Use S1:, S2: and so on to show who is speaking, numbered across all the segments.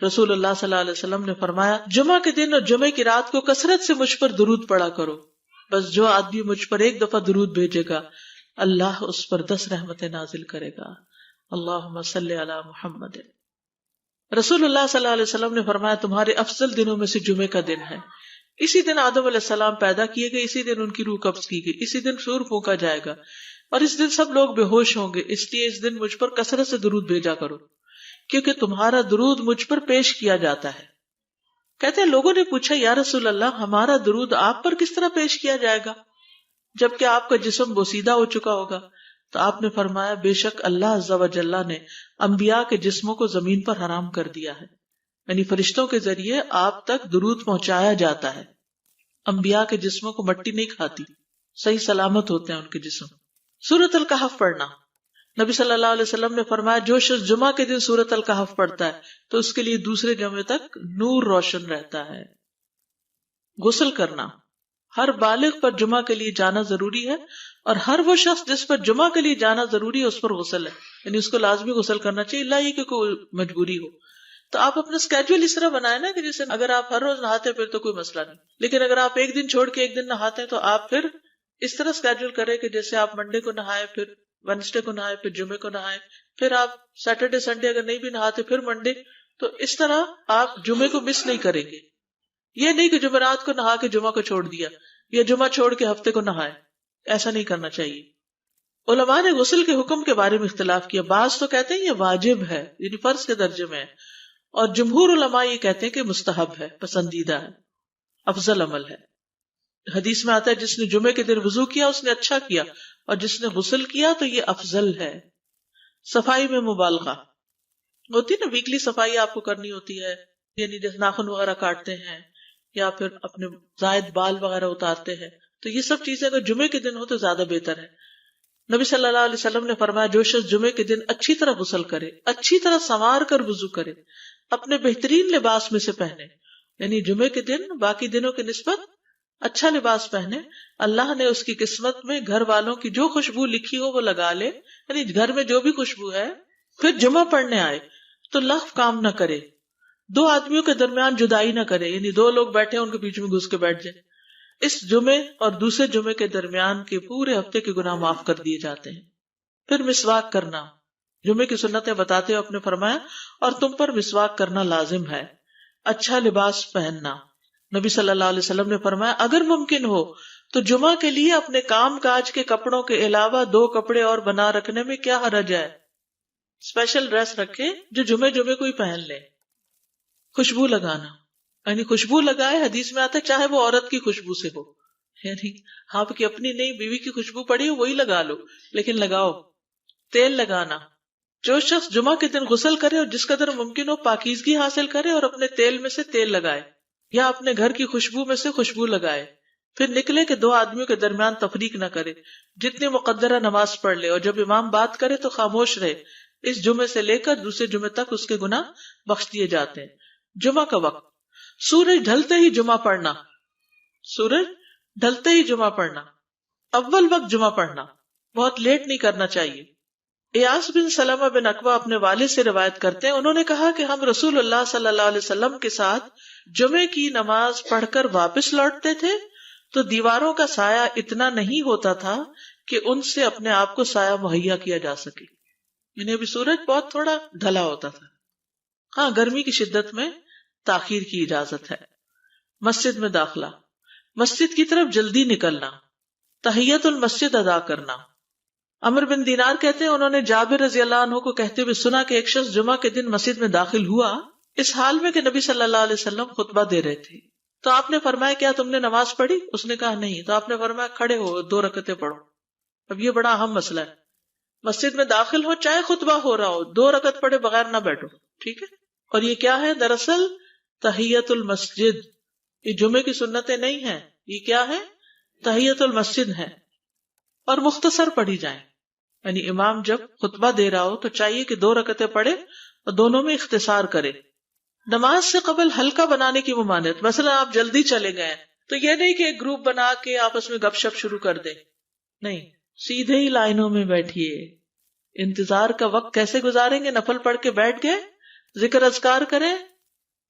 S1: رسول اللہ صلی اللہ علیہ وسلم نے فرمایا جمعہ کے دن اور جمعے کی رات کو کثرت سے مجھ پر درود پڑا کرو، بس جو آدمی مجھ پر ایک دفعہ درود بھیجے گا اللہ اس پر 10 رحمتیں نازل کرے گا۔ اللہم صلی علی محمد۔ رسول اللہ صلی اللہ علیہ وسلم نے فرمایا تمہارے افضل دنوں میں سے جمعے کا دن ہے، اسی دن آدم علیہ السلام پیدا کیے گئے، اسی دن ان کی روح قبض کی گئی، اسی دن سور پھونکا جائے گا، اور اس دن سب لوگ بے ہوش ہوں گے، اس لیے اس دن مجھ پر کثرت سے درود بھیجا کرو کیونکہ تمہارا درود مجھ پر پیش کیا جاتا ہے۔ کہتے ہیں لوگوں نے پوچھا یا رسول اللہ ہمارا درود آپ پر کس طرح پیش کیا جائے گا جبکہ آپ کا جسم بوسیدہ ہو چکا ہوگا؟ تو آپ نے فرمایا بے شک اللہ عز و جل نے انبیاء کے جسموں کو زمین پر حرام کر دیا ہے، یعنی فرشتوں کے ذریعے آپ تک درود پہنچایا جاتا ہے۔ انبیاء کے جسموں کو مٹی نہیں کھاتی، صحیح سلامت ہوتے ہیں ان کے جسم۔ سورۃ الکہف پڑھنا، نبی صلی اللہ علیہ وسلم نے فرمایا جو شخص جمعہ کے دن سورۃ الکہف پڑھتا ہے تو اس کے لیے دوسرے جمعے تک نور روشن رہتا ہے۔ غسل کرنا، ہر بالغ پر جمعہ کے لیے جانا ضروری ہے، اور ہر وہ شخص جس پر جمعہ کے لیے جانا ضروری ہے اس پر غسل ہے، یعنی اس کو لازمی غسل کرنا چاہیے، اللہ یہ کہ کوئی مجبوری ہو۔ تو آپ اپنا اسکیجول اس طرح بنائیں نا کہ جیسے اگر آپ ہر روز نہاتے ہیں پھر تو کوئی مسئلہ نہیں، لیکن اگر آپ ایک دن چھوڑ کے ایک دن نہاتے ہیں تو آپ پھر اس طرح اسکیجول کریں کہ جیسے آپ منڈے کو نہائے، پھر وینسڈے کو نہائے، پھر جمعے کو نہائے، پھر آپ سیٹرڈے سنڈے اگر نہیں بھی نہاتے پھر منڈے، تو اس طرح آپ جمعے کو مس نہیں کریں گے۔ یہ نہیں کہ جمعرات کو نہا کے جمعہ کو چھوڑ دیا یا جمعہ چھوڑ کے ہفتے کو نہائے، ایسا نہیں کرنا چاہیے۔ علماء نے غسل کے حکم کے بارے میں اختلاف کیا، بعض تو کہتے ہیں یہ واجب ہے، یعنی فرض کے درجے میں ہے، اور جمہور علماء یہ کہتے ہیں کہ مستحب ہے، پسندیدہ ہے، افضل عمل ہے۔ حدیث میں آتا ہے جس نے جمعے کے دن وضو کیا اس نے اچھا کیا، اور جس نے غسل کیا تو یہ افضل ہے۔ صفائی میں مبالغہ ہوتی نا، ویکلی صفائی آپ کو کرنی ہوتی ہے، یعنی جیسے ناخن وغیرہ کاٹتے ہیں یا پھر اپنے زائد بال وغیرہ اتارتے ہیں، تو یہ سب چیزیں اگر جمعے کے دن ہو تو زیادہ بہتر ہے۔ نبی صلی اللہ علیہ وسلم نے فرمایا جو شخص جمعے کے دن اچھی طرح غسل کرے، اچھی طرح سنوار کر وضو کرے، اپنے بہترین لباس میں سے پہنے، یعنی جمعے کے دن باقی دنوں کی نسبت اچھا لباس پہنے، اللہ نے اس کی قسمت میں گھر والوں کی جو خوشبو لکھی ہو وہ لگا لے، یعنی گھر میں جو بھی خوشبو ہے، پھر جمعہ پڑھنے آئے تو لغو کام نہ کرے، 2 آدمیوں کے درمیان جدائی نہ کرے، یعنی 2 لوگ بیٹھے ان کے بیچ میں گھس کے بیٹھ جائے۔ اس جمعے اور دوسرے جمعے کے درمیان کے پورے ہفتے کے گناہ معاف کر دیے جاتے ہیں۔ پھر مسواک کرنا، جمعے کی سنتیں بتاتے ہوئے آپ نے فرمایا اور تم پر مسواک کرنا لازم ہے۔ اچھا لباس پہننا، نبی صلی اللہ علیہ وسلم نے فرمایا اگر ممکن ہو تو جمعہ کے لیے اپنے کام کاج کے کپڑوں کے علاوہ 2 کپڑے اور بنا رکھنے میں کیا حرج ہے، اسپیشل ڈریس رکھے جو جمعے کو ہی پہن لے۔ خوشبو لگانا، یعنی خوشبو لگائے، حدیث میں آتا ہے چاہے وہ عورت کی خوشبو سے ہو، یعنی آپ کی اپنی نہیں، بیوی کی خوشبو پڑی ہو وہی لگا لو، لیکن لگاؤ۔ تیل لگانا، جو شخص جمعہ کے دن غسل کرے اور جس قدر ممکن ہو پاکیزگی حاصل کرے اور اپنے تیل میں سے تیل لگائے یا اپنے گھر کی خوشبو میں سے خوشبو لگائے، پھر نکلے کہ 2 آدمیوں کے درمیان تفریق نہ کرے، جتنی مقدرہ نماز پڑھ لے، اور جب امام بات کرے تو خاموش رہے، اس جمعے سے لے کر دوسرے جمعے تک اس کے گناہ بخش دیے جاتے ہیں۔ جمعہ کا وقت، سورج ڈھلتے ہی جمعہ پڑھنا، سورج ڈھلتے ہی جمعہ پڑھنا، اول وقت جمعہ پڑھنا، بہت لیٹ نہیں کرنا چاہیے۔ ایاس بن سلمہ بن عقبہ اپنے والد سے روایت کرتے ہیں، انہوں نے کہا کہ ہم رسول اللہ صلی اللہ علیہ وسلم کے ساتھ جمعے کی نماز پڑھ کر واپس لوٹتے تھے تو دیواروں کا سایہ اتنا نہیں ہوتا تھا کہ ان سے اپنے آپ کو سایہ مہیا کیا جا سکے، یعنی ابھی سورج بہت تھوڑا ڈھلا ہوتا تھا۔ ہاں، گرمی کی شدت میں تاخیر کی اجازت ہے۔ مسجد میں داخلہ، مسجد کی طرف جلدی نکلنا، تحیت المسجد ادا کرنا۔ عمر بن دینار کہتے ہیں انہوں نے جابر رضی اللہ عنہ کو کہتے ہوئے سنا کہ ایک شخص جمعہ کے دن مسجد میں داخل ہوا اس حال میں کہ نبی صلی اللہ علیہ وسلم خطبہ دے رہے تھے، تو آپ نے فرمایا کیا تم نے نماز پڑھی؟ اس نے کہا نہیں، تو آپ نے فرمایا کھڑے ہو 2 رکعتیں پڑھو۔ اب یہ بڑا اہم مسئلہ ہے، مسجد میں داخل ہو چاہے خطبہ ہو رہا ہو 2 رکعت پڑھے بغیر نہ بیٹھو، ٹھیک ہے؟ اور یہ کیا ہے؟ دراصل تحیت المسجد، یہ جمعے کی سنتیں نہیں ہیں، یہ کیا ہے؟ تحیت المسجد ہے، اور مختصر پڑھی جائیں، یعنی امام جب خطبہ دے رہا ہو تو چاہیے کہ 2 رکعتیں پڑھے اور دونوں میں اختصار کرے۔ نماز سے قبل حلقہ بنانے کی ممانعت، مثلا آپ جلدی چلے گئے تو یہ نہیں کہ ایک گروپ بنا کے آپس میں گپ شپ شروع کر دیں، نہیں، سیدھے ہی لائنوں میں بیٹھیے۔ انتظار کا وقت کیسے گزاریں گے؟ نفل پڑھ کے بیٹھ گئے، ذکر اذکار کریں،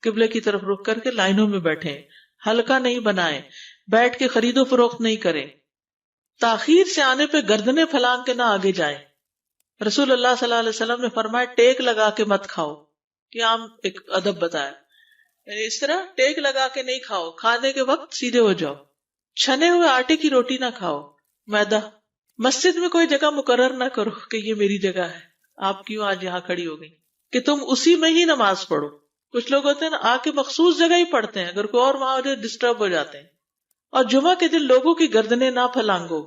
S1: قبلے کی طرف رخ کر کے لائنوں میں بیٹھیں، حلقہ نہیں بنائیں، بیٹھ کے خرید و فروخت نہیں کریں، تاخیر سے آنے پہ گردنیں پھلانگ کے نہ آگے جائیں۔ رسول اللہ صلی اللہ علیہ وسلم نے فرمایا ٹیک لگا کے مت کھاؤ، یہ عام ایک ادب بتایا، یعنی اس طرح ٹیک لگا کے نہیں کھاؤ، کھانے کے وقت سیدھے ہو جاؤ۔ چھنے ہوئے آٹے کی روٹی نہ کھاؤ، میدا۔ مسجد میں کوئی جگہ مقرر نہ کرو کہ یہ میری جگہ ہے، آپ کیوں آج یہاں کھڑی ہو گئی، کہ تم اسی میں ہی نماز پڑھو۔ کچھ لوگ ہوتے ہیں نا آ کے مخصوص جگہ ہی پڑھتے ہیں، اگر کوئی اور وہاں ہو جائے ڈسٹرب ہو جاتے ہیں۔ اور جمعہ کے دن لوگوں کی گردنیں نہ پھلانگو،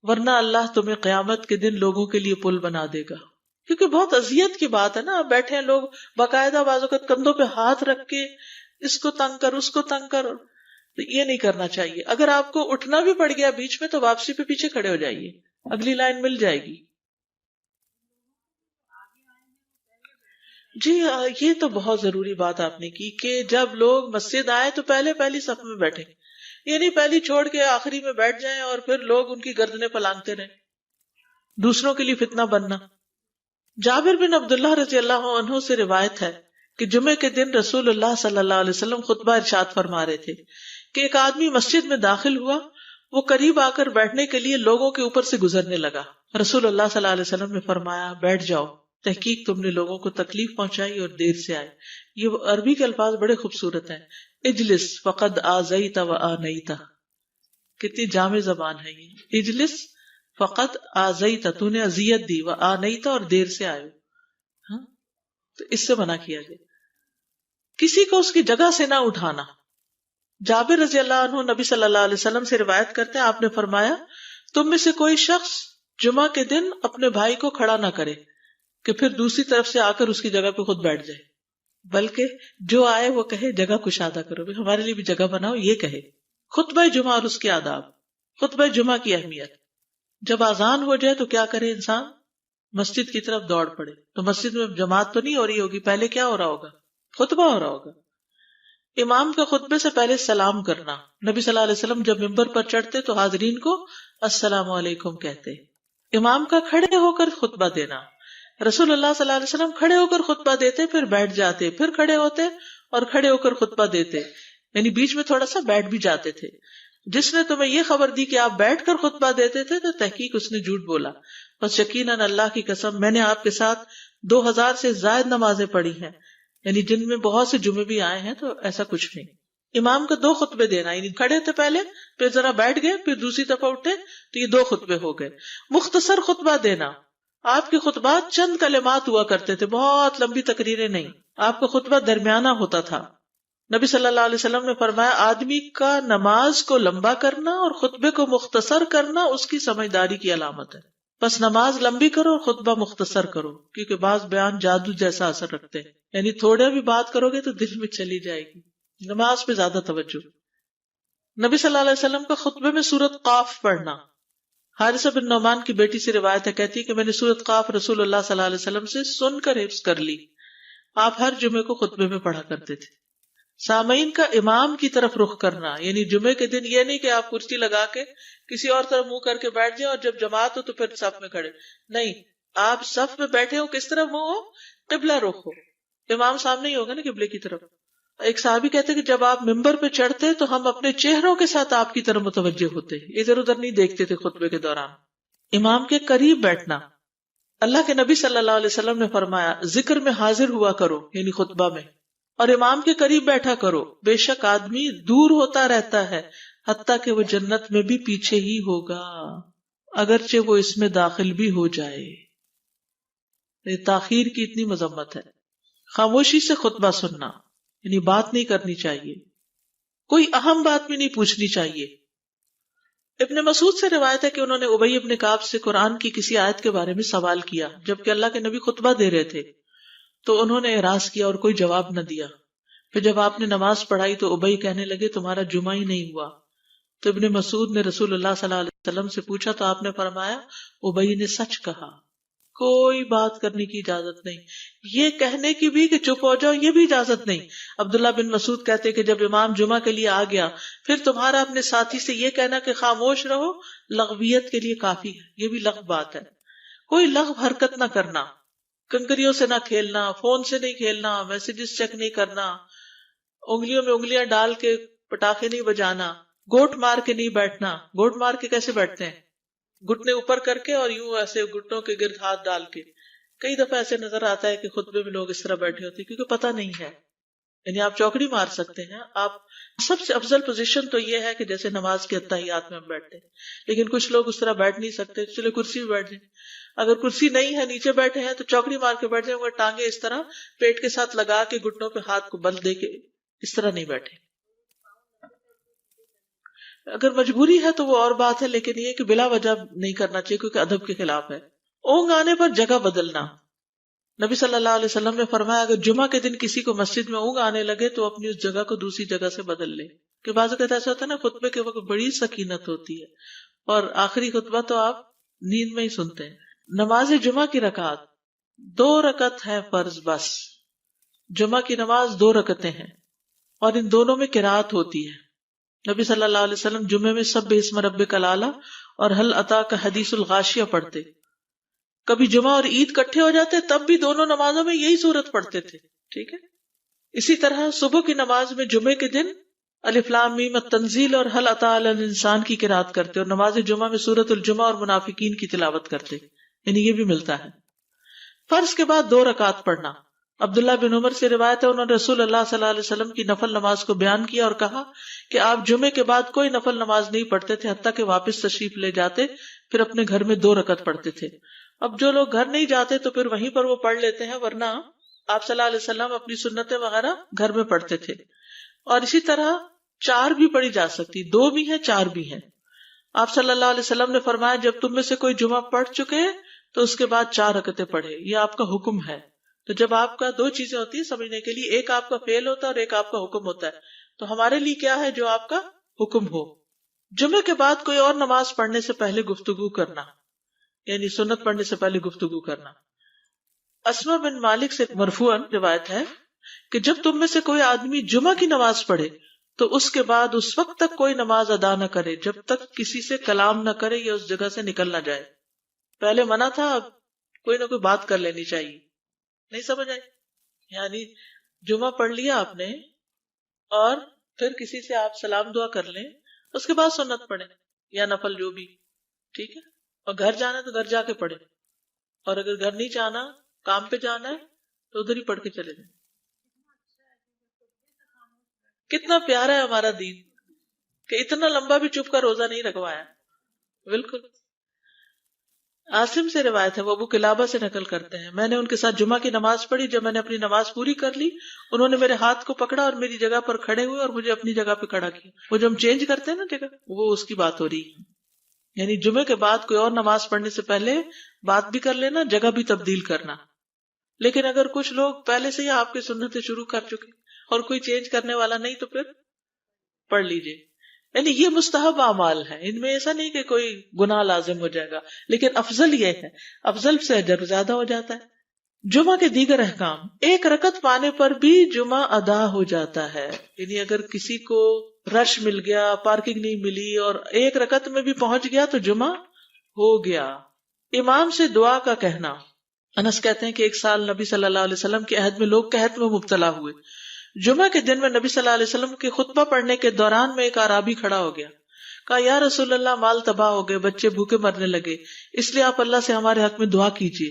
S1: ورنہ اللہ تمہیں قیامت کے دن لوگوں کے لیے پل بنا دے گا۔ کیونکہ بہت اذیت کی بات ہے نا، آپ بیٹھے ہیں لوگ باقاعدہ بعض اوقات کندھوں پہ ہاتھ رکھ کے اس کو تنگ کر اس کو تنگ کر، تو یہ نہیں کرنا چاہیے۔ اگر آپ کو اٹھنا بھی پڑ گیا بیچ میں تو واپسی پہ پیچھے کھڑے ہو جائیے، اگلی لائن مل جائے گی۔ جی یہ تو بہت ضروری بات آپ نے کی کہ جب لوگ مسجد آئے تو پہلی صف میں بیٹھے، یہ نہیں پہلی چھوڑ کے آخری میں بیٹھ جائیں اور پھر لوگ ان کی گردنیں پلانگتے رہیں، دوسروں کے لیے فتنہ بننا۔ جابر بن عبداللہ رضی اللہ عنہ سے روایت ہے کہ جمعے کے دن رسول اللہ صلی اللہ علیہ وسلم خطبہ ارشاد فرما رہے تھے کہ ایک آدمی مسجد میں داخل ہوا، وہ قریب آ کر بیٹھنے کے لیے لوگوں کے اوپر سے گزرنے لگا۔ رسول اللہ صلی اللہ علیہ وسلم نے فرمایا بیٹھ جاؤ، تحقیق تم نے لوگوں کو تکلیف پہنچائی اور دیر سے آئے۔ یہ عربی کے الفاظ بڑے خوبصورت ہیں، اجلس فقد آذیت و آنیت، کتنی جامع زبان ہے یہ۔ اجلس فقط آذیت، تو نے اذیت دی، و آنیت، اور دیر سے آئے۔ ہاں تو اس سے منع کیا گیا۔ کسی کو اس کی جگہ سے نہ اٹھانا۔ جابر رضی اللہ عنہ نبی صلی اللہ علیہ وسلم سے روایت کرتے ہیں، آپ نے فرمایا تم میں سے کوئی شخص جمعہ کے دن اپنے بھائی کو کھڑا نہ کرے کہ پھر دوسری طرف سے آ کر اس کی جگہ پہ خود بیٹھ جائے، بلکہ جو آئے وہ کہے جگہ کشادہ کرو، ہمارے لیے بھی جگہ بناؤ، یہ کہے۔ خطبہ جمعہ اور اس کے آداب۔ خطبہ جمعہ کی اہمیت، جب اذان ہو جائے تو کیا کرے انسان؟ مسجد کی طرف دوڑ پڑے۔ تو مسجد میں جماعت تو نہیں ہو رہی ہوگی، پہلے کیا ہو رہا ہوگا؟ خطبہ ہو رہا ہوگا۔ امام کا خطبے سے پہلے سلام کرنا۔ نبی صلی اللہ علیہ وسلم جب ممبر پر چڑھتے تو حاضرین کو السلام علیکم کہتے۔ امام کا کھڑے ہو کر خطبہ دینا۔ رسول اللہ صلی اللہ علیہ وسلم کھڑے ہو کر خطبہ دیتے، پھر بیٹھ جاتے، پھر کھڑے ہوتے اور کھڑے ہو کر خطبہ دیتے، یعنی بیچ میں تھوڑا سا بیٹھ بھی جاتے تھے۔ جس نے تمہیں یہ خبر دی کہ آپ بیٹھ کر خطبہ دیتے تھے تو تحقیق اس نے جھوٹ بولا۔ بس یقیناً اللہ کی قسم میں نے آپ کے ساتھ 2000 سے زائد نمازیں پڑھی ہیں، یعنی جن میں بہت سے جمعے بھی آئے ہیں، تو ایسا کچھ نہیں۔ امام کا 2 خطبے دینا، یعنی کھڑے تھے پہلے، پھر ذرا بیٹھ گئے، پھر دوسری دفعہ اٹھے، تو یہ 2 خطبے ہو گئے۔ مختصر خطبہ دینا۔ آپ کے خطبات چند کلمات ہوا کرتے تھے، بہت لمبی تقریریں نہیں۔ آپ کا خطبہ درمیانہ ہوتا تھا۔ نبی صلی اللہ علیہ وسلم نے فرمایا آدمی کا نماز کو لمبا کرنا اور خطبے کو مختصر کرنا اس کی سمجھداری کی علامت ہے۔ بس نماز لمبی کرو اور خطبہ مختصر کرو، کیونکہ بعض بیان جادو جیسا اثر رکھتے ہیں، یعنی تھوڑے بھی بات کرو گے تو دل میں چلی جائے گی۔ نماز پہ زیادہ توجہ۔ نبی صلی اللہ علیہ وسلم کا خطبے میں سورۃ قاف پڑھنا۔ حارثہ بن نعمان کی بیٹی سے روایت ہے، کہتی ہے کہ میں نے سورۃ قاف رسول اللہ صلی اللہ علیہ وسلم سے سن کر حفظ کر لی۔ آپ ہر جمعے کو خطبے میں پڑھا کرتے تھے۔ سامعین کا امام کی طرف رخ کرنا، یعنی جمعے کے دن یہ نہیں کہ آپ کرسی لگا کے کسی اور طرف منہ کر کے بیٹھ جائیں اور جب جماعت ہو تو پھر صف میں کھڑے، نہیں، آپ صف میں بیٹھے ہو، کس طرف منہ ہو؟ قبلہ رخ ہو، امام سامنے ہی ہوگا نا قبلے کی طرف۔ ایک صحابی کہتے کہ جب آپ ممبر پہ چڑھتے تو ہم اپنے چہروں کے ساتھ آپ کی طرف متوجہ ہوتے، ادھر ادھر نہیں دیکھتے تھے خطبے کے دوران۔ امام کے قریب بیٹھنا۔ اللہ کے نبی صلی اللہ علیہ وسلم نے فرمایا ذکر میں حاضر ہوا کرو، یعنی خطبہ میں، اور امام کے قریب بیٹھا کرو، بے شک آدمی دور ہوتا رہتا ہے حتیٰ کہ وہ جنت میں بھی پیچھے ہی ہوگا اگرچہ وہ اس میں داخل بھی ہو جائے۔ یہ تاخیر کی اتنی مذمت ہے۔ خاموشی سے خطبہ سننا، یعنی بات نہیں کرنی چاہیے، کوئی اہم بات بھی نہیں پوچھنی چاہیے۔ ابن مسعود سے روایت ہے کہ انہوں نے ابی ابن کعب سے قرآن کی کسی آیت کے بارے میں سوال کیا جبکہ اللہ کے نبی خطبہ دے رہے تھے، تو انہوں نے اعراض کیا اور کوئی جواب نہ دیا۔ پھر جب آپ نے نماز پڑھائی تو ابی کہنے لگے تمہارا جمعہ ہی نہیں ہوا۔ تو ابن مسعود نے رسول اللہ صلی اللہ علیہ وسلم سے پوچھا تو آپ نے فرمایا ابی نے سچ کہا، کوئی بات کرنے کی اجازت نہیں، یہ کہنے کی بھی کہ چپ ہو جاؤ یہ بھی اجازت نہیں۔ عبداللہ بن مسعود کہتے کہ جب امام جمعہ کے لیے آ گیا پھر تمہارا اپنے ساتھی سے یہ کہنا کہ خاموش رہو لغویت کے لیے کافی ہے، یہ بھی لغو بات ہے۔ کوئی لغو حرکت نہ کرنا، کنکریوں سے نہ کھیلنا، فون سے نہیں کھیلنا، میسیجز چیک نہیں کرنا، انگلیوں میں انگلیاں ڈال کے پٹاخے نہیں بجانا، گوٹ مار کے نہیں بیٹھنا. گوٹ مار کے کیسے بیٹھتے ہیں؟ گھٹنے اوپر کر کے اور یوں ایسے گھٹنوں کے گرد ہاتھ ڈال کے. کئی دفعہ ایسے نظر آتا ہے کہ خطبے میں لوگ اس طرح بیٹھے ہوتے ہیں کیونکہ پتہ نہیں ہے. یعنی آپ چوکڑی مار سکتے ہیں. آپ سب سے افضل پوزیشن تو یہ ہے کہ جیسے نماز کے اتحیات میں ہم بیٹھتے ہیں، لیکن کچھ لوگ اس طرح بیٹھ نہیں سکتے، چلے کرسی میں بیٹھ جائیں. اگر کرسی نہیں ہے، نیچے بیٹھے ہیں، تو چوکڑی مار کے بیٹھ جائیں، مگر ٹانگیں اس طرح پیٹ کے ساتھ لگا کے گھٹنوں پہ ہاتھ کو بل دے کے اس طرح نہیں بیٹھے. اگر مجبوری ہے تو وہ اور بات ہے، لیکن یہ کہ بلا وجہ نہیں کرنا چاہیے کیونکہ ادب کے خلاف ہے. اونگ آنے پر جگہ بدلنا. نبی صلی اللہ علیہ وسلم نے فرمایا اگر جمعہ کے دن کسی کو مسجد میں اونگ آنے لگے تو اپنی اس جگہ کو دوسری جگہ سے بدل لے. کہ بعض اوقات ایسا ہوتا ہے نا، خطبے کے وقت بڑی سکینت ہوتی ہے اور آخری خطبہ تو آپ نیند میں ہی سنتے ہیں. نماز جمعہ کی رکعت 2 رکعت ہے فرض بس. جمعہ کی نماز 2 رکعتیں ہیں اور ان دونوں میں قرات ہوتی ہے. نبی صلی اللہ علیہ وسلم جمعے میں سب اسم ربک الاعلی اور حل اتاک حدیث الغاشیہ پڑھتے. کبھی جمعہ اور عید کٹھے ہو جاتے تب بھی دونوں نمازوں میں یہی سورت پڑھتے تھے. ٹھیک ہے. اسی طرح صبح کی نماز میں جمعے کے دن الف لام میم التنزیل اور حل اتی علی الانسان کی قرات کرتے اور نماز جمعہ میں سورۃ الجمعہ اور منافقین کی تلاوت کرتے. یعنی یہ بھی ملتا ہے. فرض کے بعد 2 رکعت پڑھنا. عبداللہ بن عمر سے روایت ہے انہوں نے رسول اللہ صلی اللہ علیہ وسلم کی نفل نماز کو بیان کیا اور کہا کہ آپ جمعے کے بعد کوئی نفل نماز نہیں پڑھتے تھے حتیٰ کہ واپس تشریف لے جاتے پھر اپنے گھر میں 2 رکعت پڑھتے تھے. اب جو لوگ گھر نہیں جاتے تو پھر وہیں پر وہ پڑھ لیتے ہیں، ورنہ آپ صلی اللہ علیہ وسلم اپنی سنتیں وغیرہ گھر میں پڑھتے تھے. اور اسی طرح 4 بھی پڑھی جا سکتی، 2 بھی ہیں 4 بھی ہیں. آپ صلی اللہ علیہ وسلم نے فرمایا جب تم میں سے کوئی جمعہ پڑھ چکے تو اس کے بعد 4 رکعتیں پڑھے. یہ آپ کا حکم ہے. تو جب آپ کا 2 چیزیں ہوتی ہیں سمجھنے کے لیے، ایک آپ کا فعل ہوتا ہے اور ایک آپ کا حکم ہوتا ہے. تو ہمارے لیے کیا ہے؟ جو آپ کا حکم ہو. جمعے کے بعد کوئی اور نماز پڑھنے سے پہلے گفتگو کرنا، یعنی سنت پڑھنے سے پہلے گفتگو کرنا. اسما بن مالک سے مرفوعاً روایت ہے کہ جب تم میں سے کوئی آدمی جمعہ کی نماز پڑھے تو اس کے بعد اس وقت تک کوئی نماز ادا نہ کرے جب تک کسی سے کلام نہ کرے یا اس جگہ سے نکل نہ جائے. پہلے منع تھا، اب کوئی نہ کوئی بات کر لینی چاہیے. نہیں سمجھ آئی؟ یعنی جمعہ پڑھ لیا آپ نے اور پھر کسی سے آپ سلام دعا کر لیں، اس کے بعد سنت پڑھیں یا نفل جو بھی. ٹھیک ہے. اور گھر جانا ہے تو گھر جا کے پڑھیں، اور اگر گھر نہیں جانا، کام پہ جانا ہے تو ادھر ہی پڑھ کے چلے جائیں. کتنا پیارا ہے ہمارا دین کہ اتنا لمبا بھی چپ کا روزہ نہیں رکھوایا. بالکل. عاصم سے روایت ہے، وہ ابو قلابہ سے نقل کرتے ہیں میں نے ان کے ساتھ جمعہ کی نماز پڑھی. جب میں نے اپنی نماز پوری کر لی انہوں نے میرے ہاتھ کو پکڑا اور میری جگہ پر کھڑے ہوئے اور مجھے اپنی جگہ پہ کھڑا کیا. وہ جو ہم چینج کرتے ہیں نا جگہ، وہ اس کی بات ہو رہی ہے. یعنی جمعے کے بعد کوئی اور نماز پڑھنے سے پہلے بات بھی کر لینا، جگہ بھی تبدیل کرنا. لیکن اگر کچھ لوگ پہلے سے ہی آپ کی سنتیں شروع کر چکے اور کوئی چینج کرنے والا نہیں تو پھر پڑھ لیجئے. یعنی یہ مستحب اعمال ہے، ان میں ایسا نہیں کہ کوئی گناہ لازم ہو جائے گا، لیکن افضل یہ ہے، افضل سے اجر زیادہ ہو جاتا ہے. جمعہ کے دیگر احکام. 1 رکعت پانے پر بھی جمعہ ادا ہو جاتا ہے. یعنی اگر کسی کو رش مل گیا، پارکنگ نہیں ملی اور 1 رکعت میں بھی پہنچ گیا تو جمعہ ہو گیا. امام سے دعا کا کہنا. انس کہتے ہیں کہ ایک سال نبی صلی اللہ علیہ وسلم کے عہد میں لوگ قحط میں مبتلا ہوئے. جمعہ کے دن میں نبی صلی اللہ علیہ وسلم کے خطبہ پڑھنے کے دوران میں ایک اعرابی کھڑا ہو گیا. کہا یا رسول اللہ، مال تباہ ہو گئے، بچے بھوکے مرنے لگے، اس لیے آپ اللہ سے ہمارے حق میں دعا کیجیے.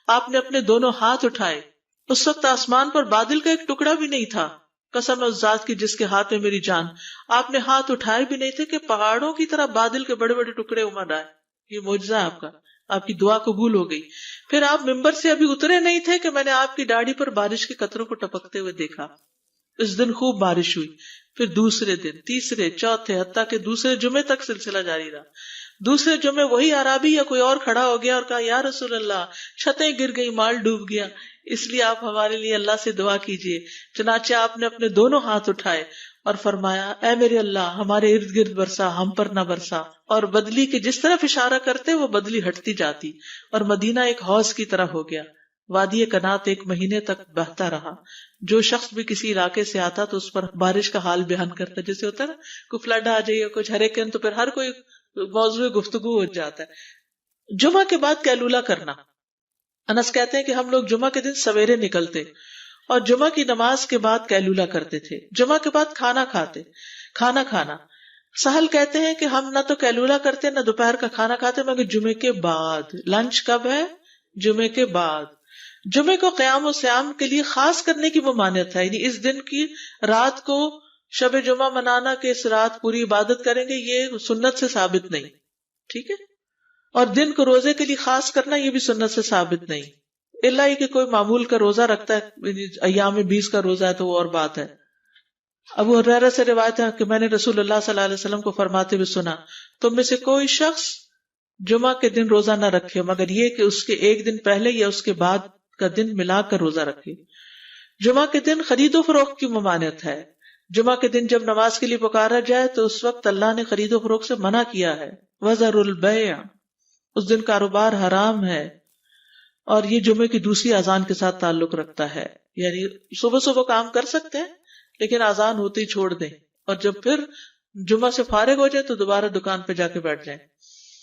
S1: آپ نے اپنے دونوں ہاتھ اٹھائے. اس وقت آسمان پر بادل کا ایک ٹکڑا بھی نہیں تھا. قسم اس ذات کی جس کے ہاتھ میں میری جان، آپ نے ہاتھ اٹھائے بھی نہیں تھے کہ پہاڑوں کی طرح بادل کے بڑے بڑے ٹکڑے امڑ آئے. یہ معجزہ ہے آپ کا، آپ کی دعا قبول ہو گئی. پھر آپ ممبر سے ابھی اترے نہیں تھے کہ میں نے آپ کی داڑھی پر بارش کے قطروں کو ٹپکتے ہوئے دیکھا. اس دن خوب بارش ہوئی. پھر دوسرے دن، تیسرے، چوتھے، حتیٰ کہ دوسرے جمعے تک سلسلہ جاری رہا. دوسرے جمعے وہی عرابی یا کوئی اور کھڑا ہو گیا اور کہا یا رسول اللہ، چھتیں گر گئی، مال ڈوب گیا، اس لیے آپ ہمارے لیے اللہ سے دعا کیجیے. چنانچہ آپ نے اپنے دونوں ہاتھ اٹھائے اور فرمایا اے میرے اللہ، ہمارے ارد گرد برسا، ہم پر نہ برسا. اور بدلی کے جس طرف اشارہ کرتے وہ بدلی ہٹتی جاتی اور مدینہ ایک حوض کی طرح ہو گیا. وادی کنات 1 مہینے تک بہتا رہا. جو شخص بھی کسی علاقے سے آتا تو اس پر بارش کا حال بیان کرتا. جیسے ہوتا ہے نا کوئی فلڈ آ جائے یا کچھ ہریکین تو پھر ہر کوئی موضوع گفتگو ہو جاتا ہے. جمعہ کے بعد قیلولہ کرنا. انس کہتے ہیں کہ ہم لوگ جمعہ کے دن سویرے نکلتے اور جمعہ کی نماز کے بعد قیلولہ کرتے تھے. جمعہ کے بعد کھانا کھانا. سہل کہتے ہیں کہ ہم نہ تو قیلولہ کرتے نہ دوپہر کا کھانا کھاتے مگر جمعے کے بعد. لنچ کب ہے؟ جمعے کے بعد. جمعے کو قیام و سیام کے لیے خاص کرنے کی ممانعت ہے، یعنی اس دن کی رات کو شب جمعہ منانا کہ اس رات پوری عبادت کریں گے، یہ سنت سے ثابت نہیں. ٹھیک ہے. اور دن کو روزے کے لیے خاص کرنا یہ بھی سنت سے ثابت نہیں، الا یہ کہ کوئی معمول کا روزہ رکھتا ہے، ایام 20 کا روزہ ہے تو وہ اور بات ہے. ابو ہریرہ سے روایت ہے کہ میں نے رسول اللہ صلی اللہ علیہ وسلم کو فرماتے ہوئے سنا، تم میں سے کوئی شخص جمعہ کے دن روزہ نہ رکھے مگر یہ کہ اس کے ایک دن پہلے یا اس کے بعد کا دن ملا کر روزہ رکھے. جمعہ کے دن خرید و فروخت کی ممانعت ہے. جمعہ کے دن جب نماز کے لیے پکارا جائے تو اس وقت اللہ نے خرید و فروخت سے منع کیا ہے. وَذَرُوا الْبَيْعَ، اس دن کاروبار حرام ہے. اور یہ جمعے کی دوسری اذان کے ساتھ تعلق رکھتا ہے، یعنی صبح صبح کام کر سکتے ہیں لیکن اذان ہوتے ہی چھوڑ دیں، اور جب پھر جمعہ سے فارغ ہو جائے تو دوبارہ دکان پہ جا کے بیٹھ جائیں.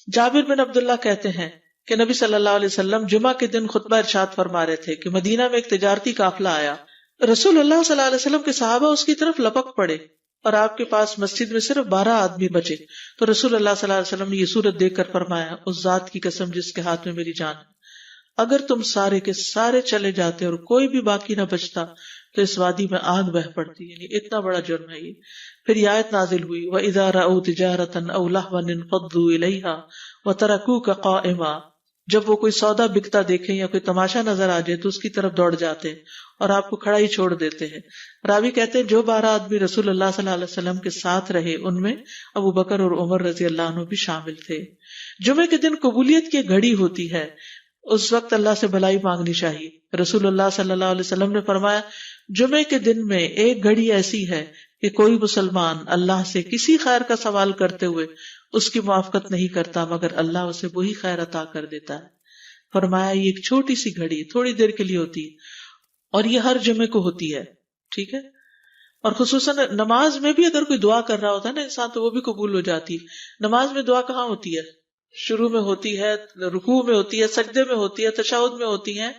S1: جابر بن عبداللہ کہتے ہیں کہ نبی صلی اللہ علیہ وسلم جمعہ کے دن خطبہ ارشاد فرما رہے تھے کہ مدینہ میں ایک تجارتی قافلہ آیا. رسول اللہ صلی اللہ علیہ وسلم کے صحابہ اس کی طرف لپک پڑے اور آپ کے پاس مسجد میں صرف 12 آدمی بچے. تو رسول اللہ صلی اللہ علیہ وسلم نے یہ صورت دیکھ کر فرمایا، اس ذات کی قسم جس کے ہاتھ میں میری جان ہے، اگر تم سارے کے سارے چلے جاتے اور کوئی بھی باقی نہ بچتا تو اس وادی میں آگ بہہ پڑتی. یعنی اتنا بڑا جرم ہے یہ. پھر یہ آیت نازل ہوئی، وَإِذَا رَأَوْا تِجَارَةً أَوْ لَهْوًا انفضوا إِلَيْهَا وَتَرَكُوكَ قَائِمًا، جب وہ کوئی سودا بکتا دیکھیں یا کوئی تماشا نظر آ جائے تو اس کی طرف دوڑ جاتے ہیں اور آپ کو کھڑا ہی چھوڑ دیتے ہیں. راوی کہتے ہیں جو 12 آدمی رسول اللہ صلی اللہ علیہ وسلم کے ساتھ رہے ان میں ابو بکر اور عمر رضی اللہ عنہ بھی شامل تھے. جمعے کے دن قبولیت کی گھڑی ہوتی ہے، اس وقت اللہ سے بھلائی مانگنی چاہیے. رسول اللہ صلی اللہ علیہ وسلم نے فرمایا، جمعے کے دن میں ایک گھڑی ایسی ہے کہ کوئی مسلمان اللہ سے کسی خیر کا سوال کرتے ہوئے اس کی موافقت نہیں کرتا مگر اللہ اسے وہی خیر عطا کر دیتا ہے. فرمایا یہ ایک چھوٹی سی گھڑی تھوڑی دیر کے لیے ہوتی ہے اور یہ ہر جمعے کو ہوتی ہے. ٹھیک ہے. اور خصوصاً نماز میں بھی اگر کوئی دعا کر رہا ہوتا ہے نا انسان تو وہ بھی قبول ہو جاتی ہے. نماز میں دعا کہاں ہوتی ہے؟ شروع میں ہوتی ہے، رکوع میں ہوتی ہے، سجدے میں ہوتی ہے، تشہد میں ہوتی ہے.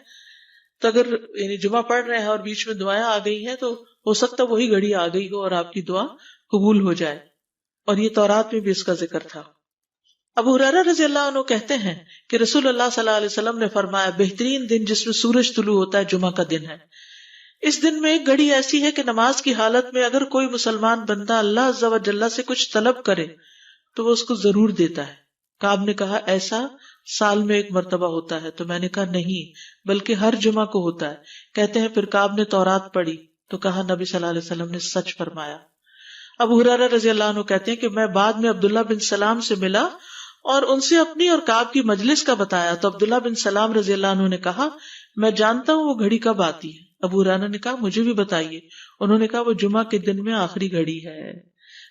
S1: تو اگر یعنی جمعہ پڑھ رہے ہیں اور بیچ میں دعائیں آ گئی ہیں تو ہو سکتا ہے وہی گھڑی آ گئی ہو اور آپ کی دعا قبول ہو جائے. اور یہ تورات میں بھی اس کا ذکر تھا. ابو ہریرہ رضی اللہ عنہ کہتے ہیں کہ رسول اللہ صلی اللہ علیہ وسلم نے فرمایا، بہترین دن جس میں سورج طلوع ہوتا ہے جمعہ کا دن ہے. اس دن میں ایک گھڑی ایسی ہے کہ نماز کی حالت میں اگر کوئی مسلمان بندہ اللہ عز و جل سے کچھ طلب کرے تو وہ اس کو ضرور دیتا ہے. کعب نے کہا ایسا سال میں ایک مرتبہ ہوتا ہے؟ تو میں نے کہا نہیں بلکہ ہر جمعہ کو ہوتا ہے. کہتے ہیں پھر کعب نے تورات پڑھی تو کہا نبی صلی اللہ علیہ وسلم نے سچ فرمایا. ابو ہریرہ رضی اللہ عنہ کہتے ہیں کہ میں بعد میں عبداللہ بن سلام سے ملا اور ان سے اپنی اور کعب کی مجلس کا بتایا تو عبداللہ بن سلام رضی اللہ عنہ نے کہا میں جانتا ہوں وہ گھڑی کب آتی ہے. ابو ہریرہ نے کہا مجھے بھی بتائیے. انہوں نے کہا وہ جمعہ کے دن میں آخری گھڑی ہے.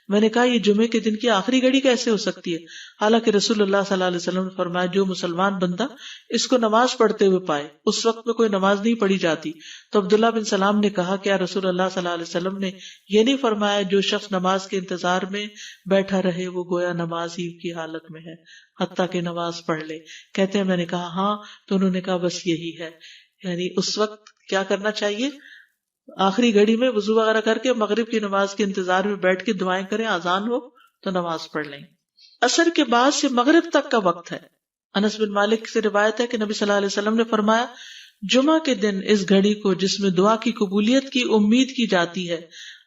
S1: میں نے کہا یہ جمعے کے دن کی آخری گھڑی کیسے ہو سکتی ہے؟ حالانکہ رسول اللہ صلی اللہ علیہ وسلم نے فرمایا جو مسلمان بندہ اس کو نماز پڑھتے ہوئے پائے. اس وقت میں کوئی نماز نہیں پڑھی جاتی. تو عبداللہ بن سلام نے کہا کیا رسول اللہ صلی اللہ علیہ وسلم نے یہ نہیں فرمایا جو شخص نماز کے انتظار میں بیٹھا رہے وہ گویا نماز ہی کی حالت میں ہے حتیٰ کہ نماز پڑھ لے؟ کہتے ہیں میں نے کہا ہاں. تو انہوں نے کہا بس یہی ہے. یعنی اس وقت کیا کرنا چاہیے؟ آخری گھڑی میں وضو وغیرہ کر کے مغرب کی نماز کے انتظار میں بیٹھ کے دعائیں کریں، اذان ہو تو نماز پڑھ لیں. عصر کے بعد سے مغرب تک کا وقت ہے. انس بن مالک سے روایت ہے کہ نبی صلی اللہ علیہ وسلم نے فرمایا جمعہ کے دن اس گھڑی کو جس میں دعا کی قبولیت کی امید کی جاتی ہے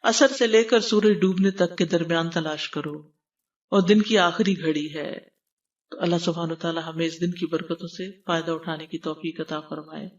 S1: عصر سے لے کر سورج ڈوبنے تک کے درمیان تلاش کرو اور دن کی آخری گھڑی ہے. تو اللہ سبحانہ وتعالی ہمیں اس دن کی برکتوں سے فائدہ اٹھانے کی توفیق عطا فرمائے.